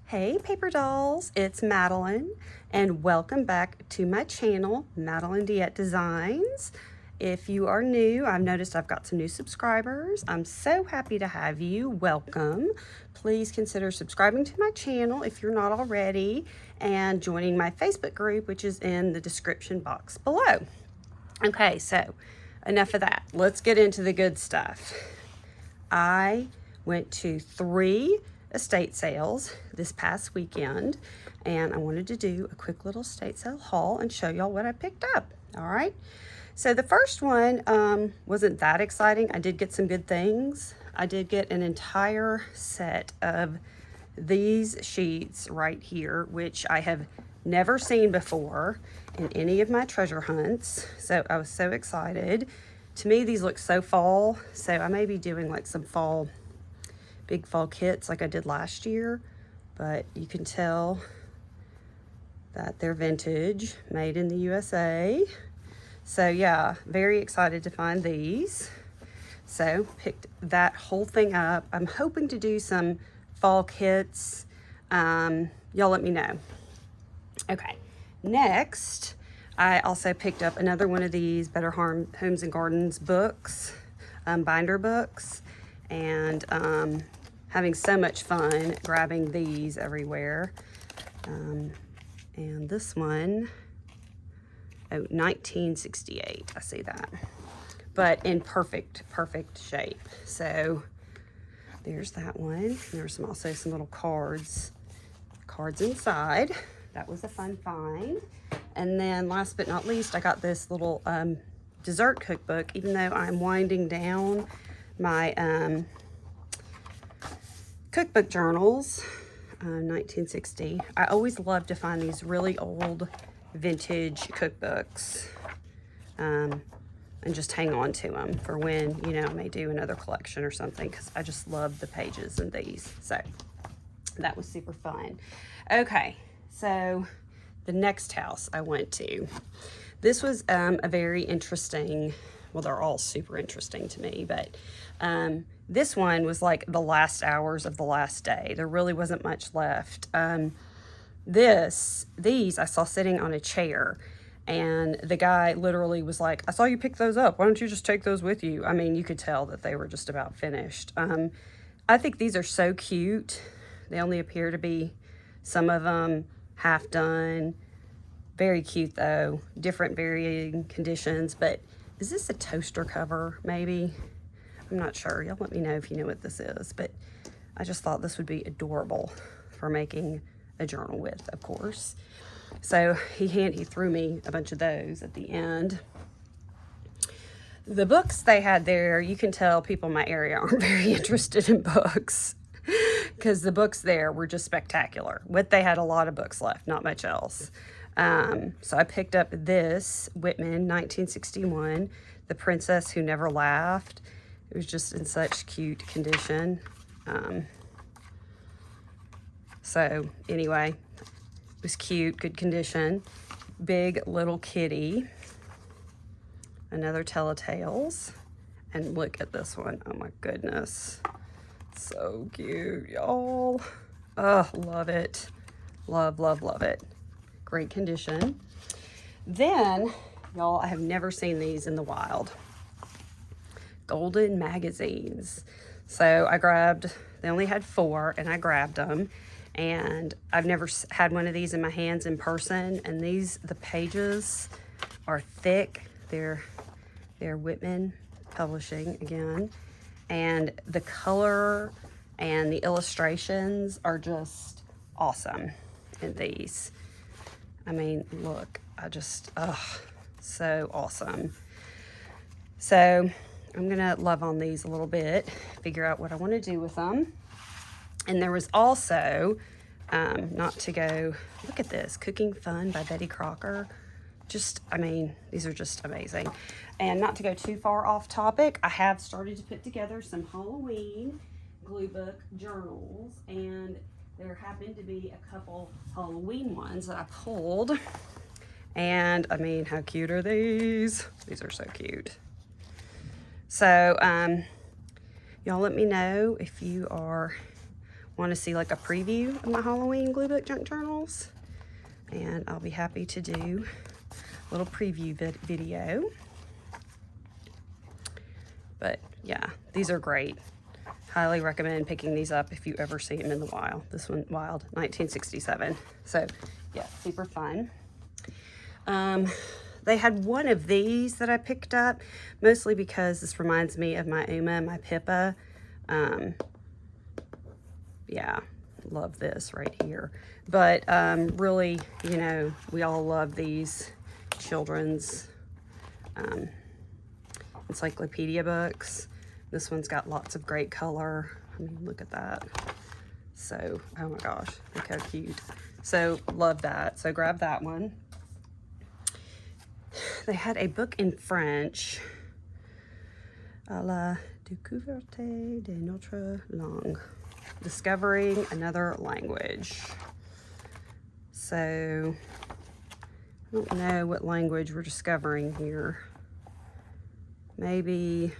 Hey paper dolls, it's Madeline and welcome back to my channel, Madeline Diet Designs. If you are new, I've noticed I've got some new subscribers. I'm so happy to have you. Welcome. Please consider subscribing to my channel if you're not already and joining my Facebook group, which is in the description box below. Okay, so enough of that. Let's get into the good stuff. I went to 3 estate sales this past weekend and I wanted to do a quick little estate sale haul and show y'all what I picked up. All right, so the first one wasn't that exciting. I did get some good things. I did get an entire set of these sheets right here, which I have never seen before in any of my treasure hunts, so I was so excited. To me, these look so fall, so I may be doing like some fall, big fall kits like I did last year, but you can tell that they're vintage, made in the USA. So yeah, very excited to find these. So picked that whole thing up. I'm hoping to do some fall kits. Y'all let me know. Okay, next, I also picked up another one of these Better Homes and Gardens books, binder books, and having so much fun grabbing these everywhere. And this one, 1968, I see that, but in perfect shape. So there's that one. There's also some little cards inside. That was a fun find. And then last but not least, I got this little dessert cookbook. Even though I'm winding down my cookbook journals, 1960. I always love to find these really old vintage cookbooks and just hang on to them for when, you know, I may do another collection or something, because I just love the pages in these. So that was super fun. Okay, so the next house I went to, this was a very interesting, well, they're all super interesting to me, but this one was like the last hours of the last day. There really wasn't much left. These I saw sitting on a chair, and the guy literally was like, I saw you pick those up. Why don't you just take those with you? I mean, you could tell that they were just about finished. I think these are so cute. They only appear to be, some of them, half done. Very cute though, different varying conditions. But is this a toaster cover maybe? I'm not sure. Y'all let me know if you know what this is, but I just thought this would be adorable for making a journal with, of course. So he threw me a bunch of those at the end. The books they had there, you can tell people in my area aren't very interested in books, because the books there were just spectacular. But they had a lot of books left, not much else. So I picked up this Whitman 1961, The Princess Who Never Laughed. It was just in such cute condition. So anyway, it was cute, good condition. Big Little Kitty, another Telltales. And look at this one. Oh my goodness. So cute, y'all. Oh, love it. Love, love, love it. Great condition. Then, y'all, I have never seen these in the wild. Golden magazines. So I grabbed, they only had 4 and I grabbed them. And I've never had one of these in my hands in person. And these, the pages are thick. They're Whitman Publishing again. And the color and the illustrations are just awesome in these. I mean, look, so awesome. So I'm gonna love on these a little bit, figure out what I want to do with them. And there was also, not to go, look at this, Cooking Fun by Betty Crocker. Just, I mean, these are just amazing. And not to go too far off topic, I have started to put together some Halloween glue book journals, and there happened to be a couple Halloween ones that I pulled. And I mean, how cute are these? These are so cute. So, y'all let me know if you are want to see like a preview of my Halloween Glue Book Junk Journals, and I'll be happy to do a little preview video. But yeah, these are great. Highly recommend picking these up if you ever see them in the wild. This one, wild, 1967. So yeah, super fun. They had one of these that I picked up, mostly because this reminds me of my Uma and my Pippa. Yeah, love this right here. But really, you know, we all love these children's encyclopedia books. This one's got lots of great color. I mean, look at that. So, oh my gosh, look how cute. So, love that. So, grab that one. They had a book in French, à la découverte de notre langue, discovering another language. So, I don't know what language we're discovering here. Maybe,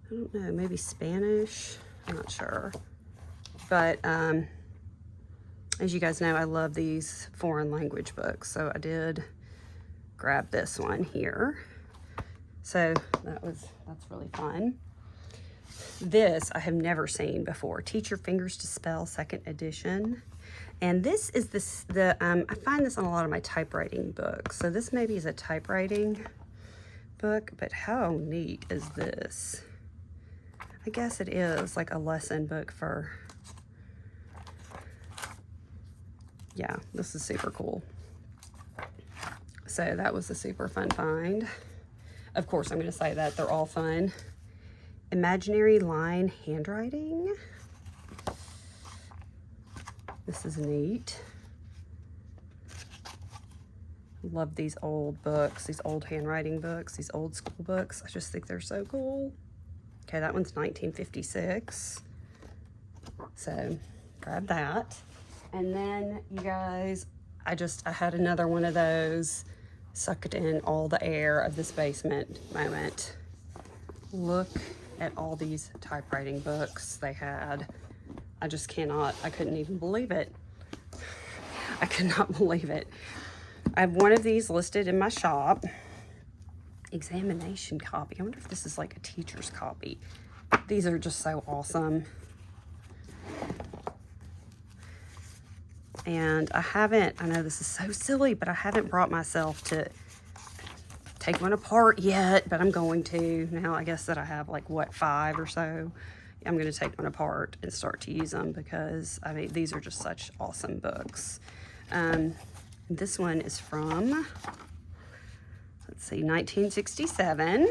I don't know, maybe Spanish? I'm not sure. But as you guys know, I love these foreign language books, so I did grab this one here. So that's really fun. This I have never seen before. Teach Your Fingers to Spell, 2nd edition. And this is I find this on a lot of my typewriting books. So this maybe is a typewriting book, but how neat is this? I guess it is like a lesson book for, yeah, this is super cool. So that was a super fun find. Of course, I'm going to say that they're all fun. Imaginary Line Handwriting. This is neat. Love these old books, these old handwriting books, these old school books. I just think they're so cool. Okay, that one's 1956. So grab that. And then you guys, I had another one of those sucked in all the air of this basement moment. Look at all these typewriting books they had. I just cannot, I couldn't even believe it. I could not believe it. I have one of these listed in my shop. Examination copy. I wonder if this is like a teacher's copy. These are just so awesome. And I know this is so silly, but I haven't brought myself to take one apart yet, but I'm going to. Now I guess that I have like, what, 5 or so. I'm going to take one apart and start to use them because, I mean, these are just such awesome books. This one is from, let's see, 1967.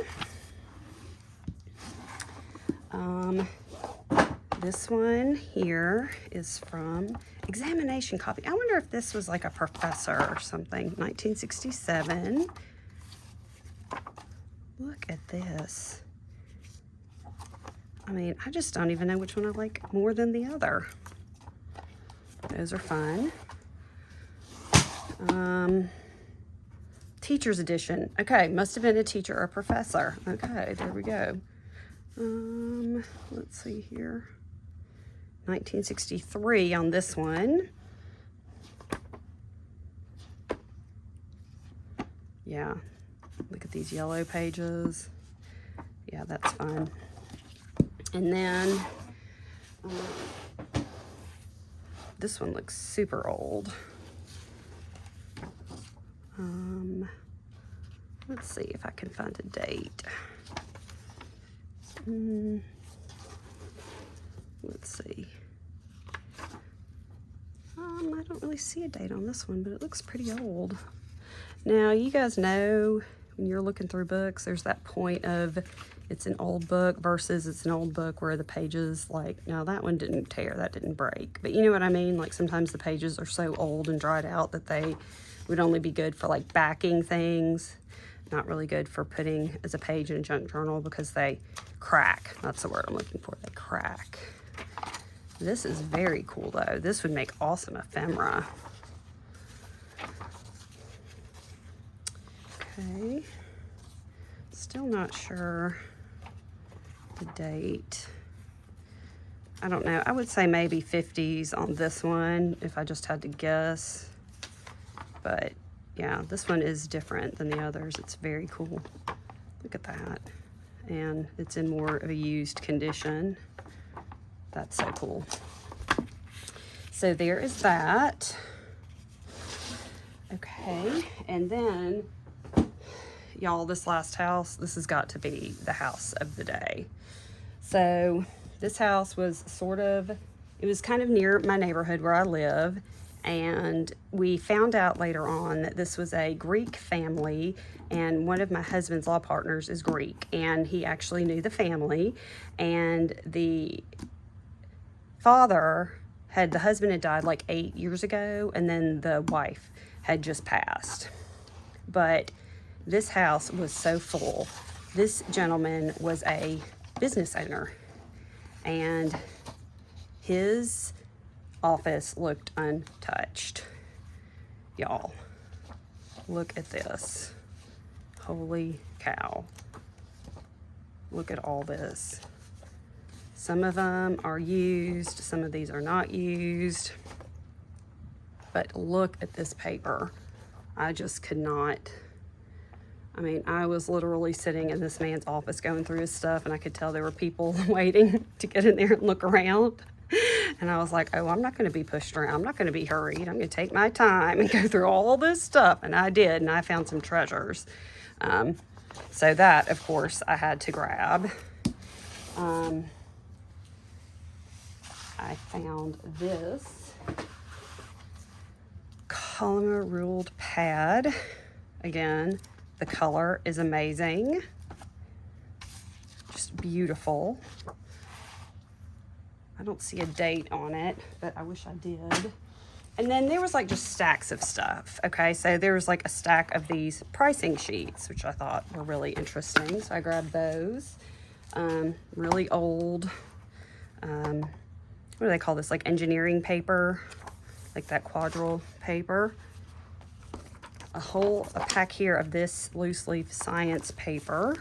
This one here is from examination copy. I wonder if this was like a professor or something. 1967. Look at this. I mean, I just don't even know which one I like more than the other. Those are fun. Teacher's edition. Okay, must have been a teacher or a professor. Okay, there we go. Let's see here. 1963 on this one. Yeah, look at these yellow pages. Yeah, that's fun. And then this one looks super old. Let's see if I can find a date. Let's see. I don't really see a date on this one, but it looks pretty old. Now, you guys know when you're looking through books, there's that point of it's an old book versus it's an old book where the pages, like, no, that one didn't tear, that didn't break. But you know what I mean? Like, sometimes the pages are so old and dried out that they would only be good for, like, backing things. Not really good for putting as a page in a junk journal because they crack. That's the word I'm looking for. They crack. This is very cool, though. This would make awesome ephemera. Okay. Still not sure the date. I don't know, I would say maybe 50s on this one if I just had to guess. But yeah, this one is different than the others. It's very cool. Look at that. And it's in more of a used condition. That's so cool. So there is that. Okay, and then, y'all, this last house, this has got to be the house of the day. So this house was it was kind of near my neighborhood where I live, and we found out later on that this was a Greek family, and one of my husband's law partners is Greek, and he actually knew the family, and the husband had died like 8 years ago, and then the wife had just passed. But this house was so full. This gentleman was a business owner, and his office looked untouched. Y'all, look at this. Holy cow. Look at all this. Some of them are used, some of these are not used. But look at this paper. I just could not. I mean, I was literally sitting in this man's office going through his stuff, and I could tell there were people waiting to get in there and look around. And I was like, oh, I'm not going to be pushed around. I'm not going to be hurried. I'm going to take my time and go through all this stuff. And I did, and I found some treasures. So that, of course, I had to grab. I found this Columnar ruled pad. Again, the color is amazing. Just beautiful. I don't see a date on it, but I wish I did. And then there was like just stacks of stuff. Okay, so there was like a stack of these pricing sheets, which I thought were really interesting. So I grabbed those. Really old, what do they call this? Like engineering paper, like that quadrille paper. A pack here of this loose leaf science paper.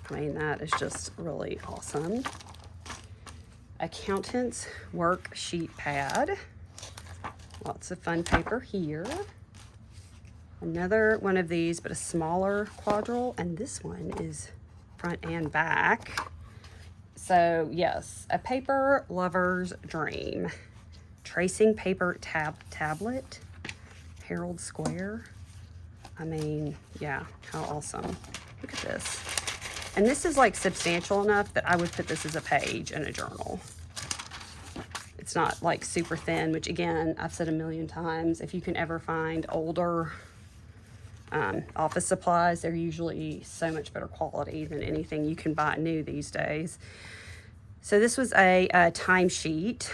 I mean, that is just really awesome. Accountant's worksheet pad. Lots of fun paper here. Another one of these, but a smaller quadrille, and this one is front and back. So yes, a paper lover's dream. Tracing paper tablet, Herald Square. I mean, yeah, how awesome. Look at this. And this is like substantial enough that I would put this as a page in a journal. It's not like super thin, which again, I've said a million times, if you can ever find older office supplies, they're usually so much better quality than anything you can buy new these days. So this was a timesheet,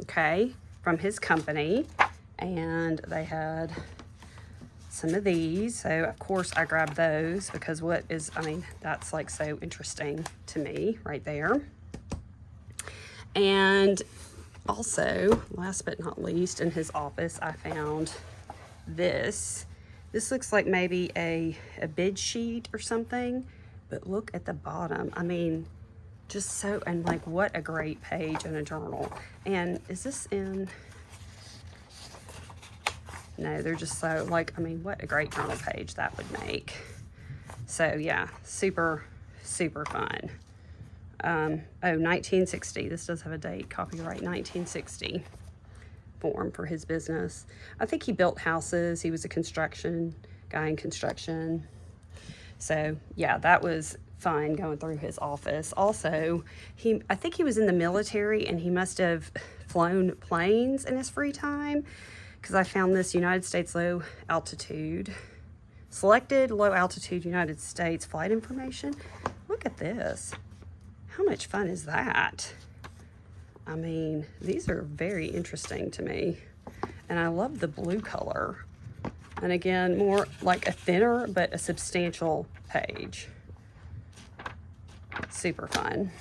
okay, from his company, and they had some of these. So of course I grabbed those because that's like so interesting to me right there. And also, last but not least, in his office, I found this. This looks like maybe a bid sheet or something, but look at the bottom. I mean, just so, and like what a great page in a journal. And is this in, no, they're just so like, I mean, what a great journal page that would make. So yeah, super, super fun. 1960, this does have a date, copyright 1960 form for his business. I think he built houses. He was a construction guy in construction. So yeah, that was fun going through his office. Also, I think he was in the military, and he must have flown planes in his free time, because I found this United States low altitude, selected low altitude United States flight information. Look at this. How much fun is that? I mean, these are very interesting to me. And I love the blue color. And again, more like a thinner but a substantial page. Super fun.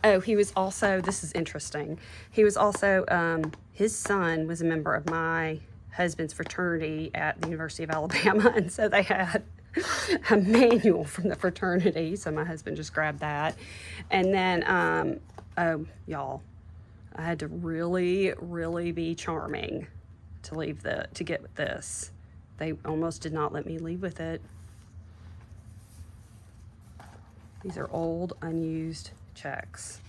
Oh, he was also, this is interesting. He was also, his son was a member of my husband's fraternity at the University of Alabama. And so they had a manual from the fraternity. So my husband just grabbed that. And then, oh, y'all, I had to really, really be charming to get this. They almost did not let me leave with it. These are old, unused checks.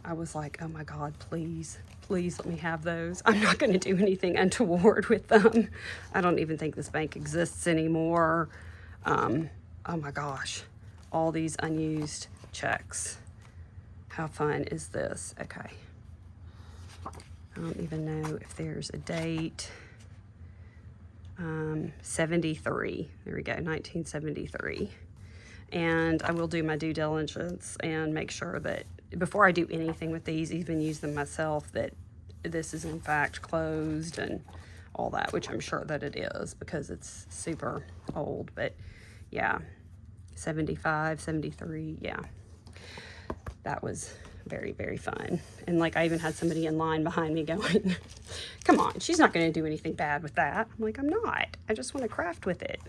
I was like, oh my God, please let me have those. I'm not going to do anything untoward with them. I don't even think this bank exists anymore. Oh my gosh, all these unused checks. How fun is this? Okay. I don't even know if there's a date. 73. There we go, 1973. And I will do my due diligence and make sure that before I do anything with these, even use them myself, that this is in fact closed and all that, which I'm sure that it is because it's super old. But yeah, 75, 73, yeah. That was very, very fun. And like, I even had somebody in line behind me going, come on, she's not going to do anything bad with that. I'm like, I'm not. I just want to craft with it.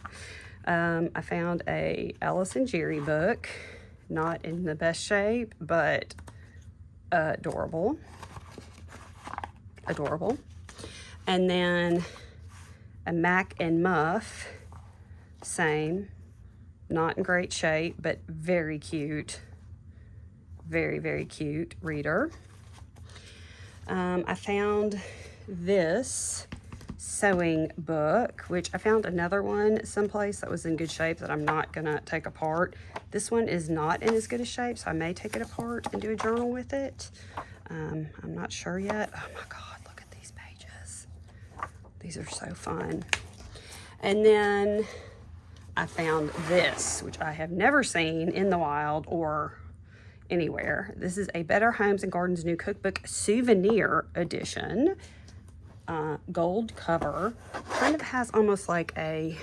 I found a Alice and Jerry book, not in the best shape, but adorable. Adorable. And then a Mac and Muff, same, not in great shape, but very cute. Very, very cute reader. I found this sewing book, which I found another one someplace that was in good shape that I'm not gonna take apart. This one is not in as good a shape, so I may take it apart and do a journal with it. I'm not sure yet. Oh my God, look at these pages. These are so fun. And then I found this, which I have never seen in the wild or anywhere. This is a Better Homes and Gardens New Cookbook Souvenir Edition. Gold cover. Kind of has almost like a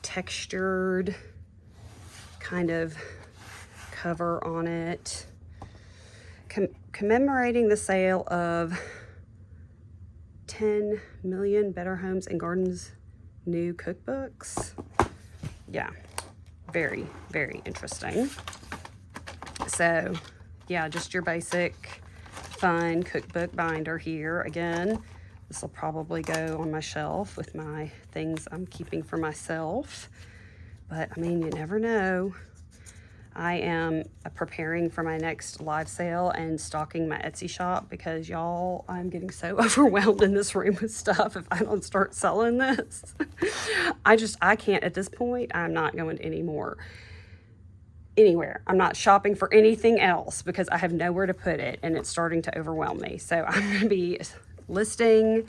textured kind of cover on it. Commemorating the sale of 10 million Better Homes and Gardens New Cookbooks. Yeah, very, very interesting. So yeah, just your basic fun cookbook binder here. Again, this will probably go on my shelf with my things I'm keeping for myself. But I mean, you never know. I am preparing for my next live sale and stocking my Etsy shop because y'all, I'm getting so overwhelmed in this room with stuff if I don't start selling this. I can't at this point. I'm not going anymore. Anywhere. I'm not shopping for anything else because I have nowhere to put it and it's starting to overwhelm me. So I'm going to be listing,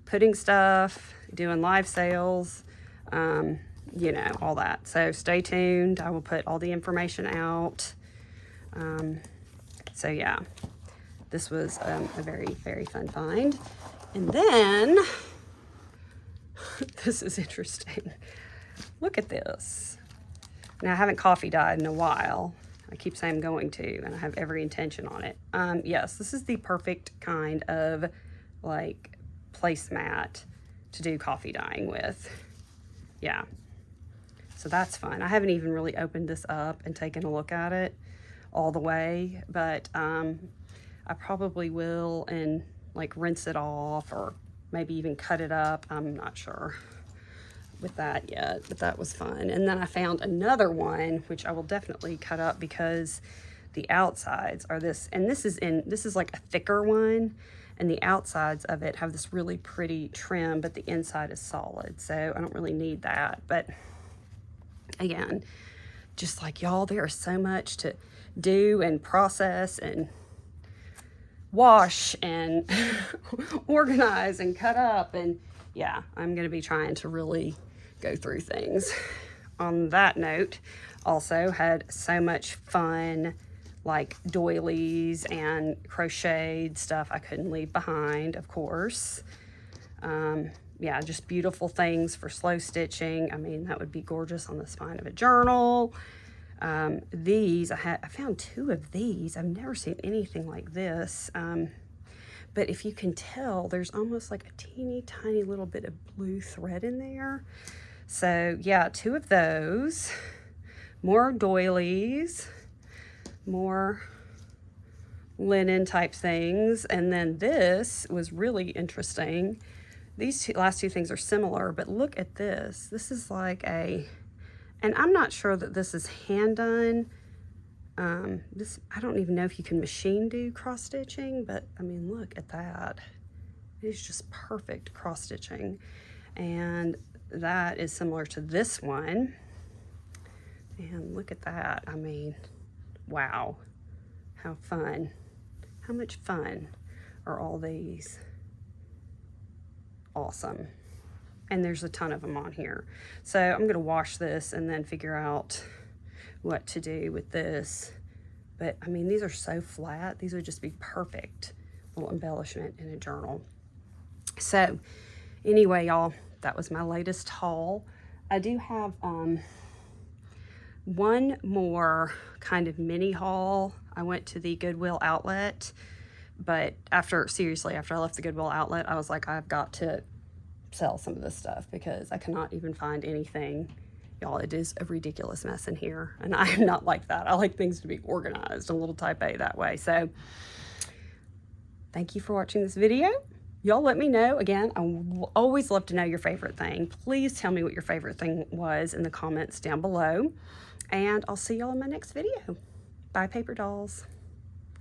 putting stuff, doing live sales, you know, all that. So stay tuned. I will put all the information out. So yeah, this was a very, very fun find. And then, this is interesting. Look at this. Now, I haven't coffee dyed in a while. I keep saying I'm going to, and I have every intention on it. Yes, this is the perfect kind of, like, placemat to do coffee dyeing with. Yeah. So that's fun. I haven't even really opened this up and taken a look at it all the way, but I probably will and, like, rinse it off or maybe even cut it up. I'm not sure with that yet, but that was fun. And then I found another one which I will definitely cut up because the outsides are this, and this is like a thicker one, and the outsides of it have this really pretty trim, but the inside is solid, so I don't really need that. But again, just like y'all, there is so much to do and process and wash and organize and cut up, and yeah, I'm gonna be trying to really go through things. On that note, also had so much fun, like doilies and crocheted stuff I couldn't leave behind, of course. Yeah, just beautiful things for slow stitching. I mean, that would be gorgeous on the spine of a journal. These, I found 2 of these. I've never seen anything like this. But if you can tell, there's almost like a teeny tiny little bit of blue thread in there. So yeah, 2 of those, more doilies, more linen type things. And then this was really interesting. These last two things are similar, but look at this. This is like a, and I'm not sure that this is hand done. This, I don't even know if you can machine do cross stitching, but I mean, look at that. It is just perfect cross stitching. And that is similar to this one. And look at that. I mean, wow, how fun. How much fun are all these? Awesome. And there's a ton of them on here. So I'm gonna wash this and then figure out what to do with this. But I mean, these are so flat. These would just be perfect little embellishment in a journal. So anyway, y'all, that was my latest haul. I do have one more kind of mini haul. I went to the Goodwill outlet, but seriously, after I left the Goodwill outlet, I was like, I've got to sell some of this stuff because I cannot even find anything. Y'all, it is a ridiculous mess in here, and I am not like that. I like things to be organized, a little type A that way. So thank you for watching this video. Y'all let me know. Again, I always love to know your favorite thing. Please tell me what your favorite thing was in the comments down below, and I'll see y'all in my next video. Bye, paper dolls.